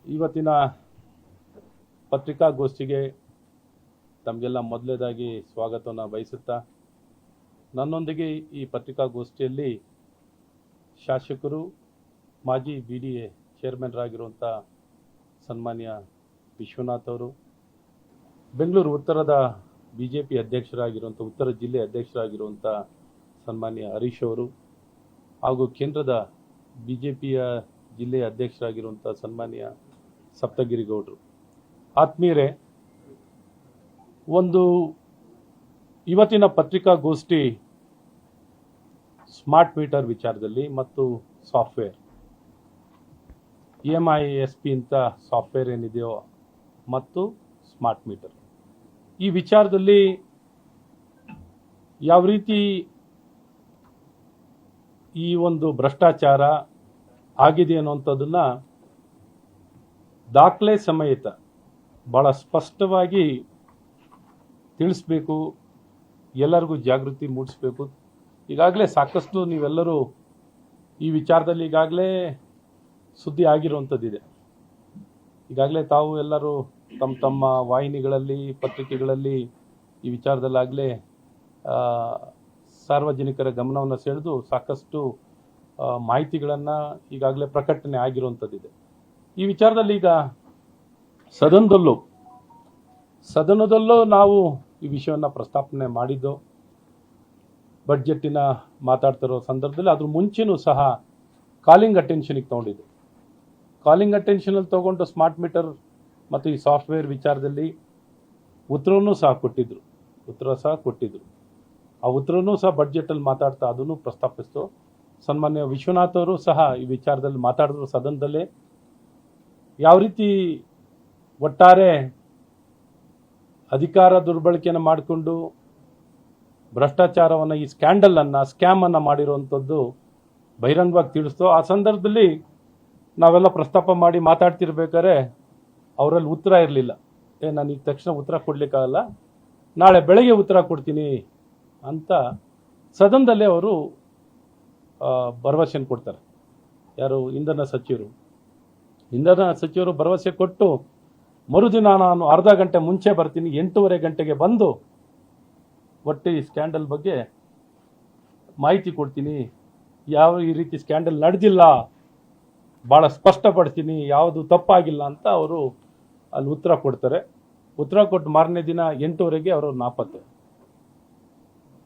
ಇವತ್ತಿನ ಪತ್ರಿಕಾಗೋಷ್ಠಿಗೆ ತಮಗೆಲ್ಲ ಮೊದಲನೇದಾಗಿ ಸ್ವಾಗತವನ್ನು ಬಯಸುತ್ತಾ, ನನ್ನೊಂದಿಗೆ ಈ ಪತ್ರಿಕಾಗೋಷ್ಠಿಯಲ್ಲಿ ಶಾಸಕರು, ಮಾಜಿ BDA ಚೇರ್ಮನ್ರಾಗಿರುವಂಥ ಸನ್ಮಾನ್ಯ ವಿಶ್ವನಾಥ್ ಅವರು, ಬೆಂಗಳೂರು ಉತ್ತರದ BJP ಅಧ್ಯಕ್ಷರಾಗಿರುವಂಥ, ಉತ್ತರ ಜಿಲ್ಲೆ ಅಧ್ಯಕ್ಷರಾಗಿರುವಂಥ ಸನ್ಮಾನ್ಯ ಹರೀಶ್ ಅವರು, ಹಾಗೂ ಕೇಂದ್ರದ BJPಯ ಜಿಲ್ಲೆಯ ಅಧ್ಯಕ್ಷರಾಗಿರುವಂಥ ಸನ್ಮಾನ್ಯ ಸಪ್ತಗಿರಿ ಗೌಡರು. ಆತ್ಮೀಯರೇ, ಇವತ್ತಿನ ಪತ್ರಿಕಾಗೋಷ್ಠಿ ಸ್ಮಾರ್ಟ್ ಮೀಟರ್ ವಿಚಾರದಲ್ಲಿ ಮತ್ತು ಸಾಫ್ಟ್ವೇರ್ EMISP ಅಂತ ಸಾಫ್ಟ್ವೇರ್ ಏನಿದೆಯೋ ಮತ್ತು ಸ್ಮಾರ್ಟ್ ಮೀಟರ್, ಈ ವಿಚಾರದಲ್ಲಿ ಯಾವ ರೀತಿ ಈ ಭ್ರಷ್ಟಾಚಾರ ಆಗಿದೆ ಅನ್ನುವಂಥದ್ದನ್ನ ದಾಖಲೆ ಸಮೇತ ಬಹಳ ಸ್ಪಷ್ಟವಾಗಿ ತಿಳಿಸ್ಬೇಕು, ಎಲ್ಲರಿಗೂ ಜಾಗೃತಿ ಮೂಡಿಸಬೇಕು. ಈಗಾಗಲೇ ಸಾಕಷ್ಟು ನೀವೆಲ್ಲರೂ ಈ ವಿಚಾರದಲ್ಲಿ ಈಗಾಗಲೇ ಸುದ್ದಿ ಆಗಿರುವಂಥದ್ದಿದೆ. ಈಗಾಗಲೇ ತಾವು ಎಲ್ಲರೂ ತಮ್ಮ ತಮ್ಮ ವಾಹಿನಿಗಳಲ್ಲಿ, ಪತ್ರಿಕೆಗಳಲ್ಲಿ ಈ ವಿಚಾರದಲ್ಲಾಗಲೇ ಸಾರ್ವಜನಿಕರ ಗಮನವನ್ನು ಸೆಳೆದು ಸಾಕಷ್ಟು ಮಾಹಿತಿಗಳನ್ನು ಈಗಾಗಲೇ ಪ್ರಕಟಣೆ ಆಗಿರುವಂಥದ್ದಿದೆ. ಈ ವಿಚಾರದಲ್ಲಿ ಈಗ ಸದನದಲ್ಲೂ ನಾವು ಈ ವಿಷಯವನ್ನು ಪ್ರಸ್ತಾಪನೆ ಮಾಡಿದ್ದು, ಬಡ್ಜೆಟ್ಟಿನ ಮಾತಾಡ್ತಿರೋ ಸಂದರ್ಭದಲ್ಲಿ ಅದ್ರ ಮುಂಚೆನೂ ಸಹ ಕಾಲಿಂಗ್ ಅಟೆನ್ಷನ್ಗೆ ತೊಗೊಂಡಿದ್ದು. ಕಾಲಿಂಗ್ ಅಟೆನ್ಷನಲ್ಲಿ ತೊಗೊಂಡು ಸ್ಮಾರ್ಟ್ ಮೀಟರ್ ಮತ್ತು ಈ ಸಾಫ್ಟ್ವೇರ್ ವಿಚಾರದಲ್ಲಿ ಉತ್ತರವನ್ನೂ ಸಹ ಕೊಟ್ಟಿದ್ರು. ಆ ಉತ್ತರವನ್ನೂ ಸಹ ಬಡ್ಜೆಟಲ್ಲಿ ಮಾತಾಡ್ತಾ ಅದನ್ನು ಪ್ರಸ್ತಾಪಿಸ್ತು. ಸನ್ಮಾನ್ಯ ವಿಶ್ವನಾಥ್ ಅವರು ಸಹ ಈ ವಿಚಾರದಲ್ಲಿ ಮಾತಾಡಿದ್ರು ಸದನದಲ್ಲೇ. ಯಾವ ರೀತಿ ಒಟ್ಟಾರೆ ಅಧಿಕಾರ ದುರ್ಬಳಕೆಯನ್ನು ಮಾಡಿಕೊಂಡು ಭ್ರಷ್ಟಾಚಾರವನ್ನು, ಈ ಸ್ಕ್ಯಾಮ್ ಅನ್ನು ಮಾಡಿರುವಂಥದ್ದು ಬಹಿರಂಗವಾಗಿ ತಿಳಿಸ್ತು. ಆ ಸಂದರ್ಭದಲ್ಲಿ ನಾವೆಲ್ಲ ಪ್ರಸ್ತಾಪ ಮಾಡಿ ಮಾತಾಡ್ತಿರ್ಬೇಕಾದ್ರೆ ಅವರಲ್ಲಿ ಉತ್ತರ ಇರಲಿಲ್ಲ. ನಾನು ಈಗ ತಕ್ಷಣ ಉತ್ತರ ಕೊಡ್ಲಿಕ್ಕಾಗಲ್ಲ, ನಾಳೆ ಬೆಳಗ್ಗೆ ಉತ್ತರ ಕೊಡ್ತೀನಿ ಅಂತ ಸದನದಲ್ಲೇ ಅವರು ಭರವಸೆಯನ್ನು ಕೊಡ್ತಾರೆ. ಯಾರು? ಇಂಧನ ಸಚಿವರು ಭರವಸೆ ಕೊಟ್ಟು, ಮರುದಿನ ನಾನು ಅರ್ಧ ಗಂಟೆ ಮುಂಚೆ ಬರ್ತೀನಿ, 8:30 ಗಂಟೆಗೆ ಬಂದು ಒಟ್ಟು ಈ ಸ್ಕ್ಯಾಂಡಲ್ ಬಗ್ಗೆ ಮಾಹಿತಿ ಕೊಡ್ತೀನಿ, ಯಾವ ಈ ರೀತಿ ಸ್ಕ್ಯಾಂಡಲ್ ನಡೆದಿಲ್ಲ, ಭಾಳ ಸ್ಪಷ್ಟಪಡ್ತೀನಿ, ಯಾವುದು ತಪ್ಪಾಗಿಲ್ಲ ಅಂತ ಅವರು ಅಲ್ಲಿ ಉತ್ತರ ಕೊಡ್ತಾರೆ. ಉತ್ತರ ಕೊಟ್ಟು ಮಾರನೇ ದಿನ 8:30ಗೆ ಅವರು ನಾಪತ್ತೆ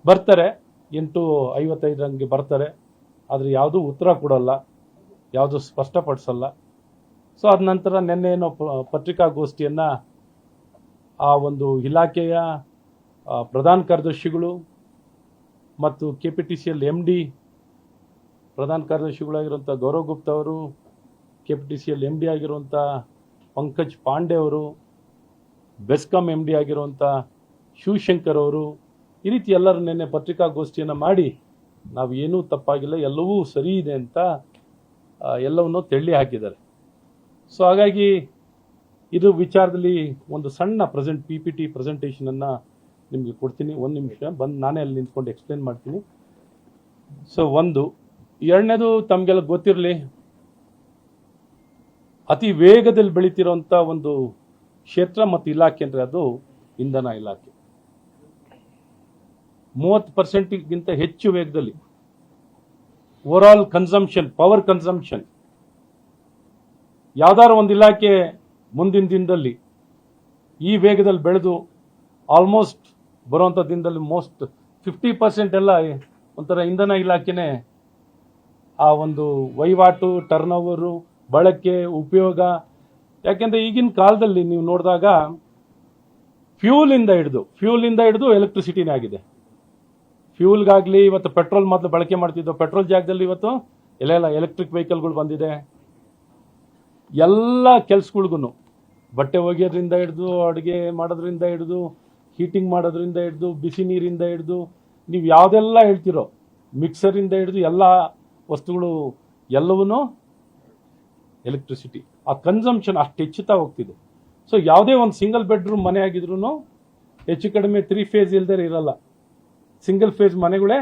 ಬರ್ತಾರೆ. 8:55 ಬರ್ತಾರೆ, ಆದರೆ ಯಾವುದೂ ಉತ್ತರ ಕೊಡಲ್ಲ, ಯಾವುದು ಸ್ಪಷ್ಟಪಡಿಸಲ್ಲ. ಸೊ ಅದ ನಂತರ ನಿನ್ನೇನೋ ಪತ್ರಿಕಾಗೋಷ್ಠಿಯನ್ನು ಆ ಇಲಾಖೆಯ ಪ್ರಧಾನ ಕಾರ್ಯದರ್ಶಿಗಳು ಮತ್ತು KPTCL MD ಪ್ರಧಾನ ಕಾರ್ಯದರ್ಶಿಗಳಾಗಿರುವಂಥ ಗೌರವ್ ಗುಪ್ತಾ ಅವರು, KPTCL MD ಆಗಿರುವಂಥ ಪಂಕಜ್ ಪಾಂಡೆ ಅವರು, ಬೆಸ್ಕಾಂ MD ಆಗಿರುವಂಥ ಶಿವಶಂಕರ್ ಅವರು, ಈ ರೀತಿ ಎಲ್ಲರೂ ನಿನ್ನೆ ಪತ್ರಿಕಾಗೋಷ್ಠಿಯನ್ನು ಮಾಡಿ ನಾವು ಏನೂ ತಪ್ಪಾಗಿಲ್ಲ, ಎಲ್ಲವೂ ಸರಿ ಇದೆ ಅಂತ ಎಲ್ಲವನ್ನೂ ತೆಳ್ಳಿ ಹಾಕಿದ್ದಾರೆ. ಸೊ ಹಾಗಾಗಿ ಇದು ವಿಚಾರದಲ್ಲಿ ಒಂದು ಸಣ್ಣ PPT ಪ್ರೆಸೆಂಟೇಷನನ್ನು ನಿಮಗೆ ಕೊಡ್ತೀನಿ. ಒಂದು ನಿಮಿಷ ಬಂದು ನಾನೇ ಅಲ್ಲಿ ನಿಂತ್ಕೊಂಡು ಎಕ್ಸ್ಪ್ಲೇನ್ ಮಾಡ್ತೀನಿ. ಸೊ ಎರಡನೇದು ತಮಗೆಲ್ಲ ಗೊತ್ತಿರಲಿ, ಅತಿ ವೇಗದಲ್ಲಿ ಬೆಳೀತಿರೋಂಥ ಒಂದು ಕ್ಷೇತ್ರ ಮತ್ತು ಇಲಾಖೆ ಅಂದರೆ ಅದು ಇಂಧನ ಇಲಾಖೆ. 30%ಗಿಂತ ಹೆಚ್ಚು ವೇಗದಲ್ಲಿ ಓವರಾಲ್ ಪವರ್ ಕನ್ಸಂಪ್ಷನ್ ಯಾವ್ದಾದ್ರು ಒಂದು ಇಲಾಖೆ ಮುಂದಿನ ದಿನದಲ್ಲಿ ಈ ವೇಗದಲ್ಲಿ ಬೆಳೆದು ಆಲ್ಮೋಸ್ಟ್ ಬರುವಂಥ ದಿನದಲ್ಲಿ 50% ಎಲ್ಲ ಒಂಥರ ಇಂಧನ ಇಲಾಖೆನೇ ಆ ವಹಿವಾಟು, ಟರ್ನ್ ಬಳಕೆ, ಉಪಯೋಗ. ಯಾಕೆಂದರೆ ಈಗಿನ ಕಾಲದಲ್ಲಿ ನೀವು ನೋಡಿದಾಗ ಫ್ಯೂಲಿಂದ ಹಿಡಿದು ಎಲೆಕ್ಟ್ರಿಸಿಟಿನೇ ಆಗಿದೆ. ಫ್ಯೂಲ್ಗಾಗಲಿ, ಇವತ್ತು ಪೆಟ್ರೋಲ್ ಮೊದಲು ಬಳಕೆ ಮಾಡ್ತಿದ್ದೋ, ಪೆಟ್ರೋಲ್ ಜಾಗದಲ್ಲಿ ಇವತ್ತು ಎಲ್ಲ ಎಲೆಕ್ಟ್ರಿಕ್ ವೆಹಿಕಲ್ಗಳು ಬಂದಿದೆ. ಎಲ್ಲ ಕೆಲಸಗಳಿಗೂ ಬಟ್ಟೆ ಒಗೆಯೋದ್ರಿಂದ ಹಿಡಿದು, ಅಡುಗೆ ಮಾಡೋದ್ರಿಂದ ಹಿಡಿದು, ಹೀಟಿಂಗ್ ಮಾಡೋದ್ರಿಂದ ಹಿಡಿದು, ಬಿಸಿ ನೀರಿಂದ ಹಿಡಿದು, ನೀವು ಯಾವುದೆಲ್ಲ ಹೇಳ್ತಿರೋ ಮಿಕ್ಸರಿಂದ ಹಿಡಿದು ಎಲ್ಲ ವಸ್ತುಗಳು ಎಲ್ಲವೂ ಎಲೆಕ್ಟ್ರಿಸಿಟಿ. ಆ ಕನ್ಸಂಪ್ಷನ್ ಅಷ್ಟು ಹೆಚ್ಚುತ್ತಾ ಹೋಗ್ತಿದೆ. ಸೊ ಯಾವುದೇ ಒಂದು ಸಿಂಗಲ್ ಬೆಡ್ರೂಮ್ ಮನೆ ಆಗಿದ್ರು ಹೆಚ್ಚು ಕಡಿಮೆ 3 ಫೇಸ್ ಇಲ್ಲದೆ ಇರಲ್ಲ. ಸಿಂಗಲ್ ಫೇಸ್ ಮನೆಗಳೇ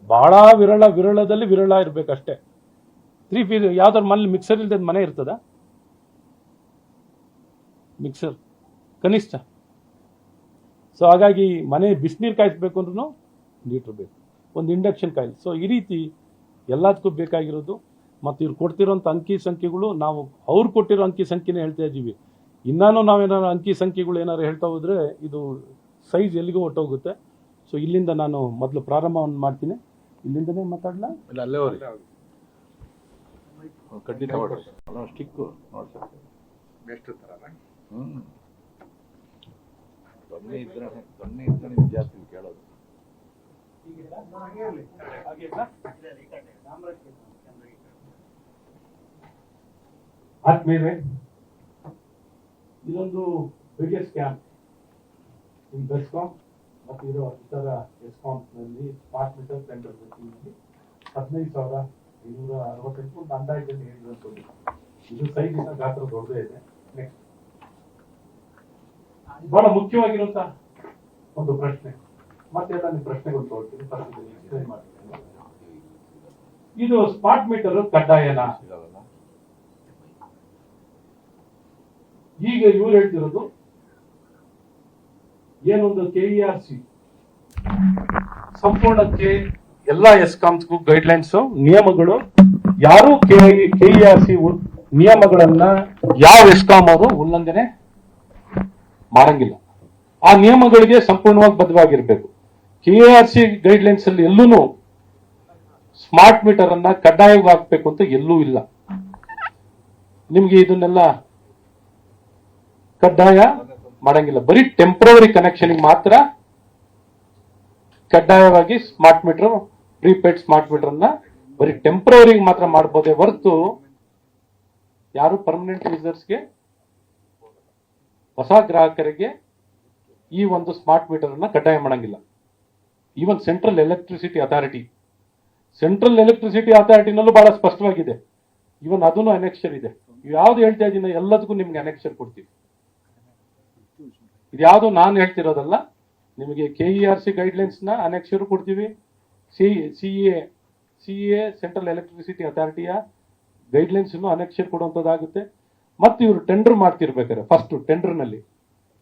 ಬಹಳ ವಿರಳದಲ್ಲಿ ವಿರಳ ಇರಬೇಕಷ್ಟೇ. 3 ಫೇಸ್ ಯಾವ್ದಾದ್ರು ಮನೇಲಿ ಮಿಕ್ಸರ್ ಇಲ್ಲದ ಮನೆ ಇರ್ತದ? ಮಿಕ್ಸರ್ ಕನಿಷ್ಠ. ಸೊ ಹಾಗಾಗಿ ಮನೆ ಬಿಸಿನೀರು ಕಾಯಿಸ್ಬೇಕು ಅಂದ್ರೂ ಲೀಟ್ರ್ ಬೇಕು, ಒಂದು ಇಂಡಕ್ಷನ್ ಕಾಯಿಲ್. ಸೊ ಈ ರೀತಿ ಎಲ್ಲದಕ್ಕೂ ಬೇಕಾಗಿರೋದು. ಮತ್ತು ಇವ್ರು ಕೊಡ್ತಿರೋಂಥ ಅಂಕಿ ಸಂಖ್ಯೆಗಳು ನಾವು ಅವ್ರು ಕೊಟ್ಟಿರೋ ಅಂಕಿ ಸಂಖ್ಯೆನೇ ಹೇಳ್ತಾ ಇದ್ದೀವಿ. ಇನ್ನೂ ನಾವೇನಾರು ಅಂಕಿ ಸಂಖ್ಯೆಗಳು ಏನಾರು ಹೇಳ್ತಾ ಹೋದರೆ ಇದು ಸೈಜ್ ಎಲ್ಲಿಗೂ ಹೊಟ್ಟೋಗುತ್ತೆ. ಸೊ ಇಲ್ಲಿಂದ ನಾನು ಮೊದಲು ಪ್ರಾರಂಭವನ್ನು ಮಾಡ್ತೀನಿ. ಇಲ್ಲಿಂದನೇ ಮಾತಾಡಲಾ? ಇಲ್ಲ, ಅಲ್ಲೇ ಹೋಗಿ ಖಂಡಿತ ಸ್ಟಿಕ್ಕು ಎಷ್ಟು ಥರ ದೊಣ್ಣೆ ಇದ್ರೆ ನಿಮ್ಗೆ ಜಾಸ್ತಿ ಕೇಳೋದು. ಆದ್ಮೇಲೆ ಇದೊಂದು ಬಿಗ್ಗೆಸ್ಟ್ ಕ್ಯಾಂಪ್ ಇನ್ ಬೆಸ್ಕಾಂ ಮತ್ತು ಇತರ ಎಸ್ಕಾಂನಲ್ಲಿ ಸ್ಮಾರ್ಟ್ ಮೀಟರ್ ಟೆಂಡರ್ ನಲ್ಲಿ 15,568 ಒಂದು ಅಂದಾಜಲ್ಲಿ ಹೇಳಿರುವಂಥದ್ದು. ಇದು ಸೈಜಿನ ಗಾತ್ರ ದೊಡ್ಡದೇ ಇದೆ. ನೆಕ್ಸ್ಟ್ ಬಹಳ ಮುಖ್ಯವಾಗಿರುವಂತ ಒಂದು ಪ್ರಶ್ನೆ, ಮತ್ತೆ ಎಲ್ಲ ನಿಮ್ಮ ಪ್ರಶ್ನೆಗಳು ತೋರ್ತೀನಿ, ಎಕ್ಸ್ಪ್ಲೈನ್ ಮಾಡ್ತೀನಿ. ಇದು ಸ್ಮಾರ್ಟ್ ಮೀಟರ್ ಕಡ್ಡಾಯನಾ? ಈಗ ಇವ್ರು ಹೇಳ್ತಿರೋದು ಏನೊಂದು KERC ಸಂಪೂರ್ಣಕ್ಕೆ ಎಲ್ಲಾ ಎಸ್ಕಾಮ್ಸ್ಗೂ ಗೈಡ್ಲೈನ್ಸ್ ನಿಯಮಗಳು, ಯಾರು KERC ನಿಯಮಗಳನ್ನ ಯಾವ ಎಸ್ಕಾಂ ಅವರು ಉಲ್ಲಂಘನೆ ಮಾಡಂಗಿಲ್ಲ. ಆ ನಿಯಮಗಳಿಗೆ ಸಂಪೂರ್ಣವಾಗಿ ಬದ್ಧವಾಗಿರ್ಬೇಕು. KERC ಗೈಡ್ಲೈನ್ಸ್ ಅಲ್ಲಿ ಎಲ್ಲೂ ಸ್ಮಾರ್ಟ್ ಮೀಟರ್ ಅನ್ನ ಕಡ್ಡಾಯವಾಗಿ ಹಾಕ್ಬೇಕು ಅಂತ ಎಲ್ಲೂ ಇಲ್ಲ. ನಿಮ್ಗೆ ಇದನ್ನೆಲ್ಲ ಕಡ್ಡಾಯ ಮಾಡಂಗಿಲ್ಲ. ಬರೀ ಟೆಂಪ್ರವರಿ ಕನೆಕ್ಷನ್ ಮಾತ್ರ ಕಡ್ಡಾಯವಾಗಿ smart meter, prepaid smart meter ಅನ್ನ ಬರೀ ಟೆಂಪ್ರವರಿ ಮಾತ್ರ ಮಾಡಬಹುದೇ ಹೊರತು ಯಾರು ಪರ್ಮನೆಂಟ್ ಯೂಸರ್ಸ್ಗೆ, ಹೊಸ ಗ್ರಾಹಕರಿಗೆ ಈ ಒಂದು ಸ್ಮಾರ್ಟ್ ಮೀಟರ್ ಅನ್ನ ಕಡ್ಡಾಯ ಮಾಡಂಗಿಲ್ಲ. ಈವನ್ ಸೆಂಟ್ರಲ್ ಎಲೆಕ್ಟ್ರಿಸಿಟಿ ಅಥಾರಿಟಿನಲ್ಲೂ ಬಹಳ ಸ್ಪಷ್ಟವಾಗಿದೆ. ಈವನ್ ಅದನ್ನು ಅನೆಕ್ಷರ್ ಇದೆ. ಯಾವ್ದು ಹೇಳ್ತಾ ಇದ್ದೀನಿ ಎಲ್ಲದಕ್ಕೂ ನಿಮ್ಗೆ ಅನೆಕ್ಷರ್ ಕೊಡ್ತೀವಿ. ಇದ್ಯಾವುದು ನಾನು ಹೇಳ್ತಿರೋದಲ್ಲ, ನಿಮಗೆ KERC ಗೈಡ್ಲೈನ್ಸ್ ನ ಅನೆಕ್ಷರ್ ಕೊಡ್ತೀವಿ. CEA ಸೆಂಟ್ರಲ್ ಎಲೆಕ್ಟ್ರಿಸಿಟಿ ಅಥಾರಿಟಿಯ ಗೈಡ್ಲೈನ್ಸ್ ಅನೆಕ್ಷರ್ ಕೊಡುವಂತದ್ದಾಗುತ್ತೆ. ಮತ್ತೆ ಇವರು ಟೆಂಡರ್ ಮಾಡ್ತಿರ್ಬೇಕಾದ್ರೆ ಫಸ್ಟ್ ಟೆಂಡರ್ ನಲ್ಲಿ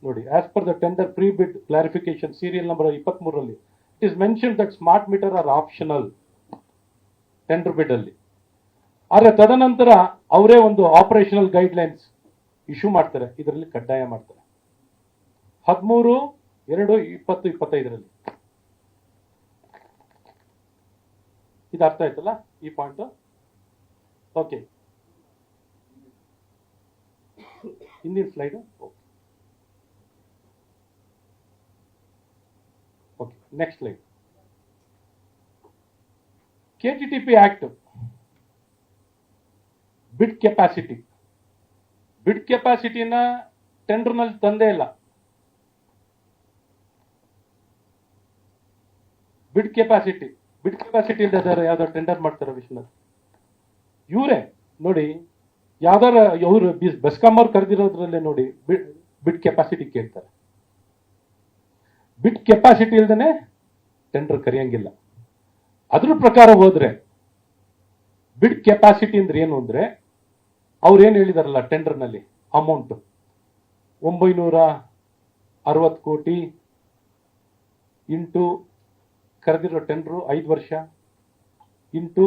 ನೋಡಿ, as per the tender pre bid clarification serial number 23 it is mention that smart meter are optional tender bid ಅಲ್ಲಿ. ಆದ್ರೆ ತದನಂತರ ಅವರೇ ಒಂದು ಆಪರೇಷನಲ್ ಗೈಡ್ಲೈನ್ಸ್ ಇಶ್ಯೂ ಮಾಡ್ತಾರೆ, ಇದರಲ್ಲಿ ಕಡ್ಡಾಯ ಮಾಡ್ತಾರೆ 13/2/2025. ಇದು ಅರ್ಥ ಆಯ್ತಲ್ಲ ಈ ಪಾಯಿಂಟ್? ಓಕೆ, ಹಿಂದಿನ slide. Okay, next slide. KTTP act ಬಿಡ್ ಕೆಪಾಸಿಟಿನ ಟೆಂಡರ್ನಲ್ಲಿ ತಂದೇ ಇಲ್ಲ. ಬಿಡ್ ಕೆಪಾಸಿಟಿ ಇಲ್ಲದ ಯಾವ್ದೋ ಟೆಂಡರ್ ಮಾಡ್ತಾರೆ ವಿಶ್ವನಾಥ್ ಇವರೇ ನೋಡಿ. ಯಾವ್ದಾರ ಇವರು ಬೆಸ್ಕಾಂ ಅವ್ರು ಕರೆದಿರೋದ್ರಲ್ಲೇ ನೋಡಿ ಬಿಡ್ ಕೆಪಾಸಿಟಿ ಕೇಳ್ತಾರೆ. ಬಿಡ್ ಕೆಪಾಸಿಟಿ ಇಲ್ದೇನೆ ಟೆಂಡರ್ ಕರೆಯಂಗಿಲ್ಲ. ಅದ್ರ ಪ್ರಕಾರ ಹೋದ್ರೆ ಬಿಡ್ ಕೆಪಾಸಿಟಿ ಅಂದ್ರೆ ಏನು ಅಂದ್ರೆ ಅವ್ರು ಏನ್ ಹೇಳಿದಾರಲ್ಲ ಟೆಂಡರ್ ನಲ್ಲಿ ಅಮೌಂಟ್ 960 ಕೋಟಿ ಇಂಟು ಕರೆದಿರೋ ಟೆಂಡರ್ 5 ವರ್ಷ ಇಂಟು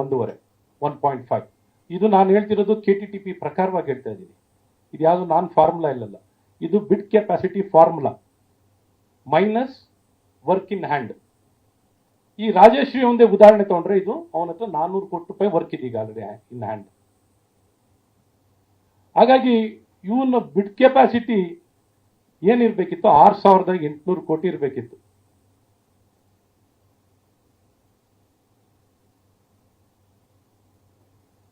1.5. ಇದು ನಾನು ಹೇಳ್ತಿರೋದು KTTP ಪ್ರಕಾರವಾಗಿ ಹೇಳ್ತಾ ಇದ್ದೀನಿ. ಇದು ಯಾವುದು ನಾನ್ ಫಾರ್ಮುಲಾ ಇಲ್ಲಲ್ಲ, ಇದು ಬಿಡ್ capacity formula minus work in hand. ಈ ರಾಜಶ್ರೀ ಒಂದೇ ಉದಾಹರಣೆ ತಗೊಂಡ್ರೆ ಇದು ಅವನ ಹತ್ರ 400 ಕೋಟಿ ರೂಪಾಯಿ ವರ್ಕ್ ಇದೀಗ ಆಲ್ರೆಡಿ ಇನ್ ಹ್ಯಾಂಡ್. ಹಾಗಾಗಿ ಇವನ ಬಿಡ್ ಕೆಪಾಸಿಟಿ ಏನಿರ್ಬೇಕಿತ್ತು 6,800 ಕೋಟಿ ಇರಬೇಕಿತ್ತು.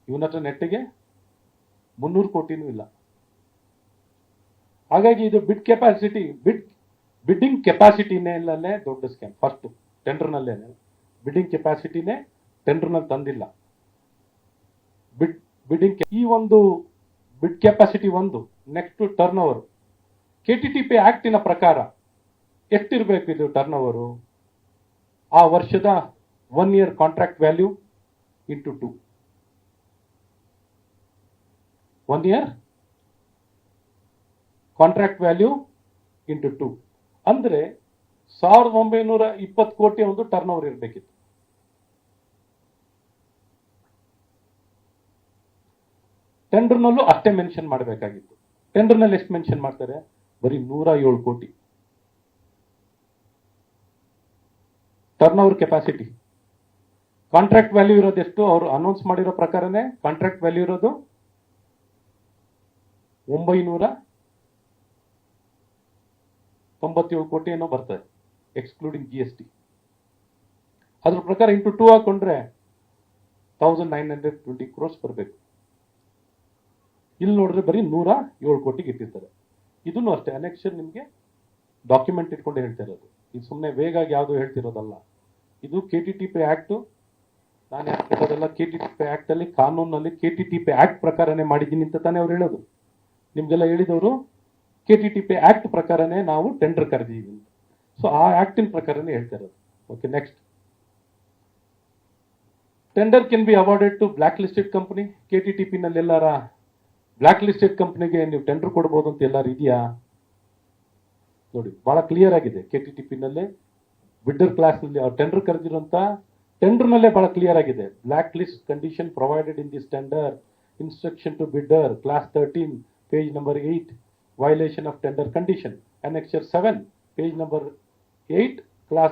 ಇವನ ಹತ್ರ ನೆಟ್ಟಿಗೆ 300 ಕೋಟಿನೂ ಇಲ್ಲ. ಹಾಗಾಗಿ ಇದು ಬಿಡ್ಡಿಂಗ್ ಕೆಪಾಸಿಟಿನೇ ಇಲ್ಲಲ್ಲೇ ದೊಡ್ಡ ಸ್ಕ್ಯಾಮ್. ಫಸ್ಟ್ ಟೆಂಡರ್ನಲ್ಲೇ ಬಿಡ್ಡಿಂಗ್ ಕೆಪಾಸಿಟಿನೇ ಟೆಂಡರ್ನಲ್ಲಿ ತಂದಿಲ್ಲ. ಈ ಒಂದು ಬಿಡ್ ಕೆಪಾಸಿಟಿ ಒಂದು. Next turn over. KTTP ಆಕ್ಟಿನ ಪ್ರಕಾರ ಎಷ್ಟಿರಬೇಕು ಇದು ಟರ್ನ್ ಓವರು? ಆ ವರ್ಷದ 1 year contract value into 2. 1 year contract value into 2 ಅಂದ್ರೆ 1920 ಕೋಟಿ ಒಂದು ಟರ್ನ್ ಓವರ್ ಇರಬೇಕಿತ್ತು. ಟೆಂಡರ್ನಲ್ಲೂ ಅಷ್ಟೇ ಮೆನ್ಷನ್ ಮಾಡಬೇಕಾಗಿತ್ತು. ಟೆಂಡರ್ನಲ್ಲಿ ಎಷ್ಟು ಮೆನ್ಷನ್ ಮಾಡ್ತಾರೆ? ಬರೀ 107 ಕೋಟಿ turn over capacity. Contract value ಇರೋದು ಎಷ್ಟು? ಅವರು ಅನೌನ್ಸ್ ಮಾಡಿರೋ ಪ್ರಕಾರನೇ ಕಾಂಟ್ರಾಕ್ಟ್ ವ್ಯಾಲ್ಯೂ ಇರೋದು 997 ಕೋಟಿ ಏನೋ ಬರ್ತದೆ, ಎಕ್ಸ್ಕ್ಲೂಡಿಂಗ್ GST. ಅದ್ರ ಪ್ರಕಾರ ಇಂಟು 2 ಹಾಕೊಂಡ್ರೆ 1920 crores ಬರಬೇಕು. ಇಲ್ಲಿ ನೋಡಿದ್ರೆ ಬರೀ 107 ಕೋಟಿಗೆ ಇಟ್ಟಿರ್ತಾರೆ. ಇದನ್ನು ಅಷ್ಟೇ ಅನೆಕ್ಷರ್ ನಿಮಗೆ ಡಾಕ್ಯುಮೆಂಟ್ ಇಟ್ಕೊಂಡು ಹೇಳ್ತಾ ಇರೋದು. ಇದು ಸುಮ್ಮನೆ ವೇಗಾಗಿ ಯಾವುದು ಹೇಳ್ತಿರೋದಲ್ಲ. ಇದು KTTP ಆಕ್ಟ್. ನಾನು ಯಾಕೆ ಹೇಳೋದಲ್ಲ, KTTP ಆಕ್ಟ್ ಅಲ್ಲಿ ಕಾನೂನಲ್ಲಿ KTTP ಆಕ್ಟ್ ಪ್ರಕಾರನೇ ಮಾಡಿದ್ದೀನಿ ಅಂತ ತಾನೇ ಅವ್ರು ಹೇಳೋದು. ನಿಮ್ಗೆಲ್ಲ ಹೇಳಿದವರು KTTP ಆಕ್ಟ್ ಪ್ರಕಾರನೇ ನಾವು ಟೆಂಡರ್ ಕರೆದಿದ್ದೀವಿ. ಸೊ ಆ ಆಕ್ಟಿನ ಪ್ರಕಾರನೇ ಹೇಳ್ತಾ ಇರೋದು. Okay, next. Tender can be awarded to blacklisted company. KTTP ನಲ್ಲಿ ಎಲ್ಲಾರ ಬ್ಲಾಕ್ ಲಿಸ್ಟೆಡ್ ಕಂಪನಿಗೆ ನೀವು ಟೆಂಡರ್ ಕೊಡ್ಬೋದು ಅಂತ ಎಲ್ಲಾರು ಇದೆಯಾ? ನೋಡಿ, ಬಹಳ ಕ್ಲಿಯರ್ ಆಗಿದೆ. KTTP ನಲ್ಲೇ ಬಿಡ್ಡರ್ ಕ್ಲಾಸ್ ನಲ್ಲಿ ಅವ್ರು ಟೆಂಡರ್ ಕರೆದಿರುವಂತ ಟೆಂಡರ್ ನಲ್ಲೇ ಬಹಳ ಕ್ಲಿಯರ್ ಆಗಿದೆ. Block list condition provided in this tender, instruction to bidder, clause 13, page number 8, violation of tender condition, annexure 7, page number 8, class